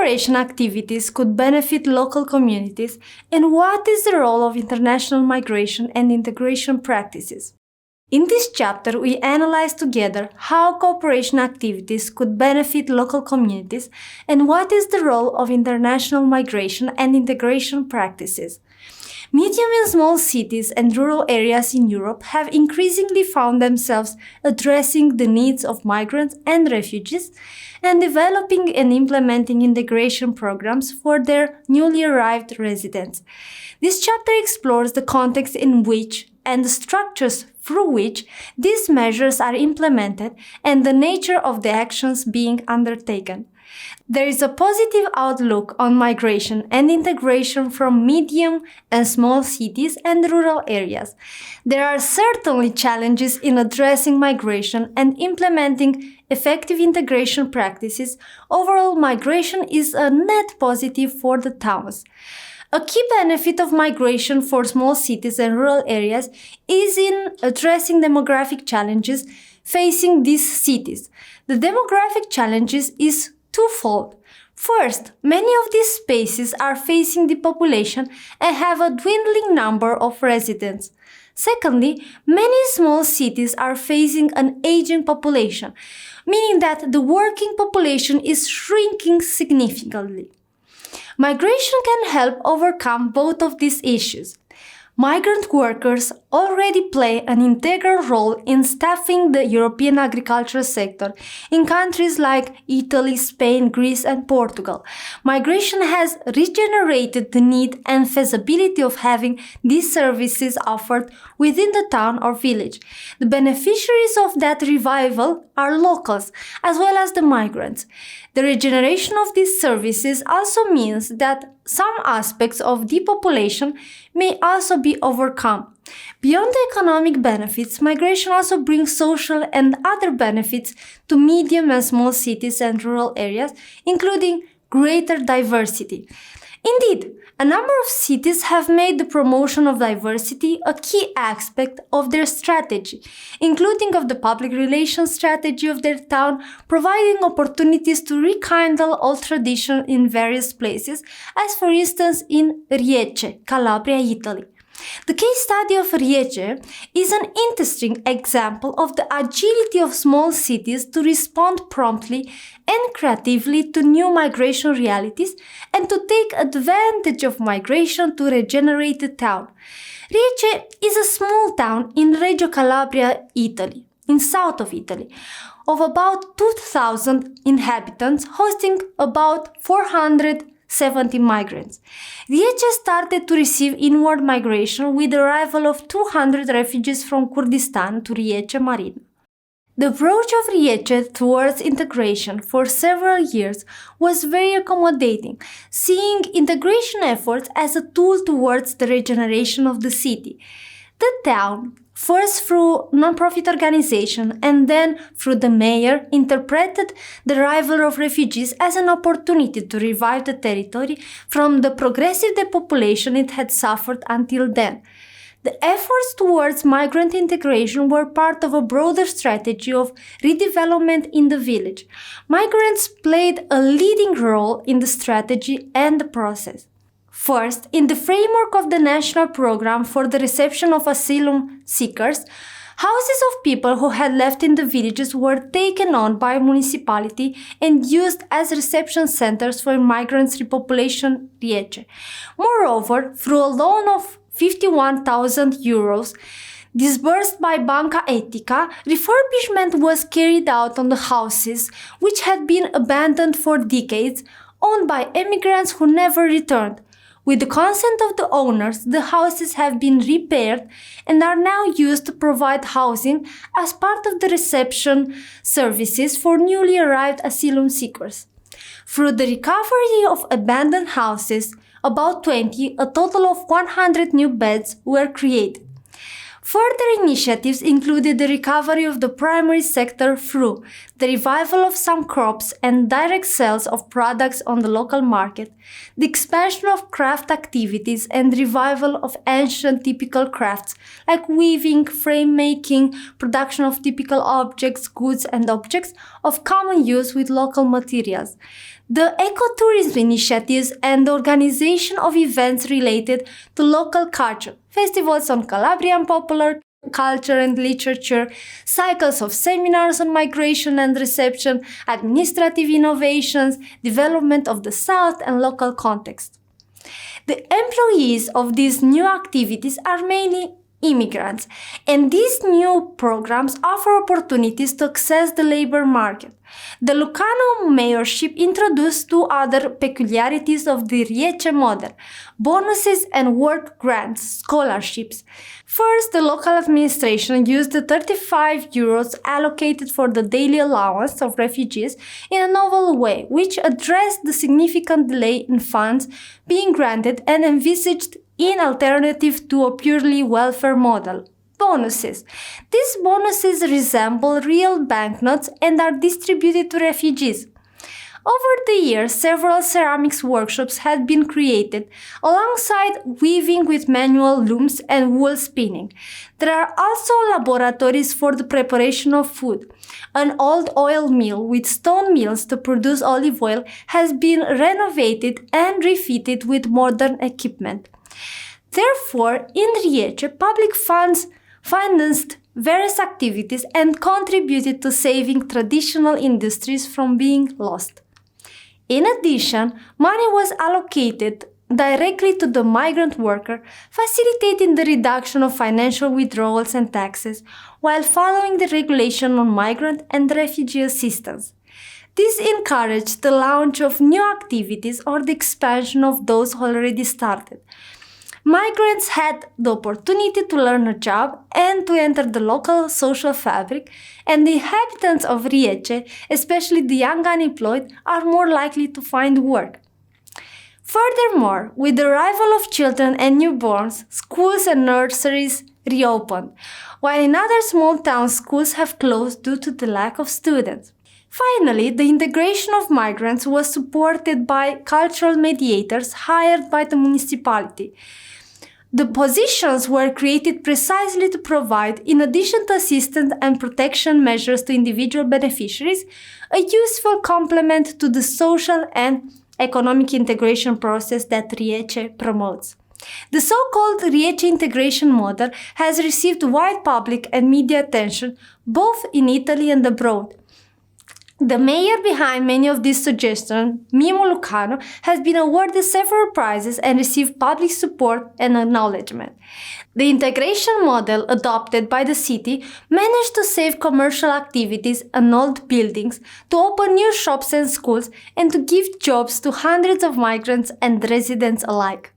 cooperation activities could benefit local communities, and what is the role of international migration and integration practices. In this chapter, we analyze together how cooperation activities could benefit local communities and what is the role of international migration and integration practices. Medium and small cities and rural areas in Europe have increasingly found themselves addressing the needs of migrants and refugees and developing and implementing integration programs for their newly arrived residents. This chapter explores the context in which and the structures through which these measures are implemented and the nature of the actions being undertaken. There is a positive outlook on migration and integration from medium and small cities and rural areas. There are certainly challenges in addressing migration and implementing effective integration practices. Overall, migration is a net positive for the towns. A key benefit of migration for small cities and rural areas is in addressing demographic challenges facing these cities. The demographic challenges is twofold. First, many of these spaces are facing depopulation and have a dwindling number of residents. Secondly, many small cities are facing an aging population, meaning that the working population is shrinking significantly. Migration can help overcome both of these issues. Migrant workers already play an integral role in staffing the European agricultural sector in countries like Italy, Spain, Greece, and Portugal. Migration has regenerated the need and feasibility of having these services offered within the town or village. The beneficiaries of that revival are locals, as well as the migrants. The regeneration of these services also means that some aspects of depopulation may also be overcome. Beyond the economic benefits, migration also brings social and other benefits to medium and small cities and rural areas, including greater diversity. Indeed, a number of cities have made the promotion of diversity a key aspect of their strategy, including of the public relations strategy of their town, providing opportunities to rekindle old tradition in various places, as for instance in Riece, Calabria, Italy. The case study of Riece is an interesting example of the agility of small cities to respond promptly and creatively to new migration realities and to take advantage of migration to regenerate the town. Riece is a small town in Reggio Calabria, Italy, in south of Italy, of about 2,000 inhabitants, hosting about 470 migrants. Riece started to receive inward migration with the arrival of 200 refugees from Kurdistan to Riece Marina. The approach of Riece towards integration for several years was very accommodating, seeing integration efforts as a tool towards the regeneration of the city. The town, first through non-profit organization and then through the mayor, interpreted the arrival of refugees as an opportunity to revive the territory from the progressive depopulation it had suffered until then. The efforts towards migrant integration were part of a broader strategy of redevelopment in the village. Migrants played a leading role in the strategy and the process. First, in the framework of the National Program for the Reception of Asylum Seekers, houses of people who had left in the villages were taken on by a municipality and used as reception centers for migrants' repopulation Riece. Moreover, through a loan of 51,000 euros disbursed by Banca Etica, refurbishment was carried out on the houses which had been abandoned for decades, owned by immigrants who never returned. With the consent of the owners, the houses have been repaired and are now used to provide housing as part of the reception services for newly arrived asylum seekers. Through the recovery of abandoned houses, about 20, a total of 100 new beds were created. Further initiatives included the recovery of the primary sector through the revival of some crops and direct sales of products on the local market, the expansion of craft activities and revival of ancient typical crafts like weaving, frame making, production of typical objects, goods and objects of common use with local materials. The ecotourism initiatives and the organization of events related to local culture, festivals on Calabrian popular culture and literature, cycles of seminars on migration and reception, administrative innovations, development of the South and local context. The employees of these new activities are mainly immigrants, and these new programs offer opportunities to access the labor market. The Lucano mayorship introduced two other peculiarities of the RDE model: bonuses and work grants, scholarships. First, the local administration used the 35 euros allocated for the daily allowance of refugees in a novel way, which addressed the significant delay in funds being granted and envisaged in alternative to a purely welfare model. Bonuses. These bonuses resemble real banknotes and are distributed to refugees. Over the years, several ceramics workshops had been created, alongside weaving with manual looms and wool spinning. There are also laboratories for the preparation of food. An old oil mill with stone mills to produce olive oil has been renovated and refitted with modern equipment. Therefore, in RDE, public funds financed various activities and contributed to saving traditional industries from being lost. In addition, money was allocated directly to the migrant worker, facilitating the reduction of financial withdrawals and taxes, while following the regulation on migrant and refugee assistance. This encouraged the launch of new activities or the expansion of those already started. Migrants had the opportunity to learn a job and to enter the local social fabric, and the inhabitants of RDE, especially the young unemployed, are more likely to find work. Furthermore, with the arrival of children and newborns, schools and nurseries reopened, while in other small town schools have closed due to the lack of students. Finally, the integration of migrants was supported by cultural mediators hired by the municipality. The positions were created precisely to provide, in addition to assistance and protection measures to individual beneficiaries, a useful complement to the social and economic integration process that RDE promotes. The so-called RDE integration model has received wide public and media attention both in Italy and abroad. The mayor behind many of these suggestions, Mimo Lucano, has been awarded several prizes and received public support and acknowledgement. The integration model adopted by the city managed to save commercial activities and old buildings, to open new shops and schools, and to give jobs to hundreds of migrants and residents alike.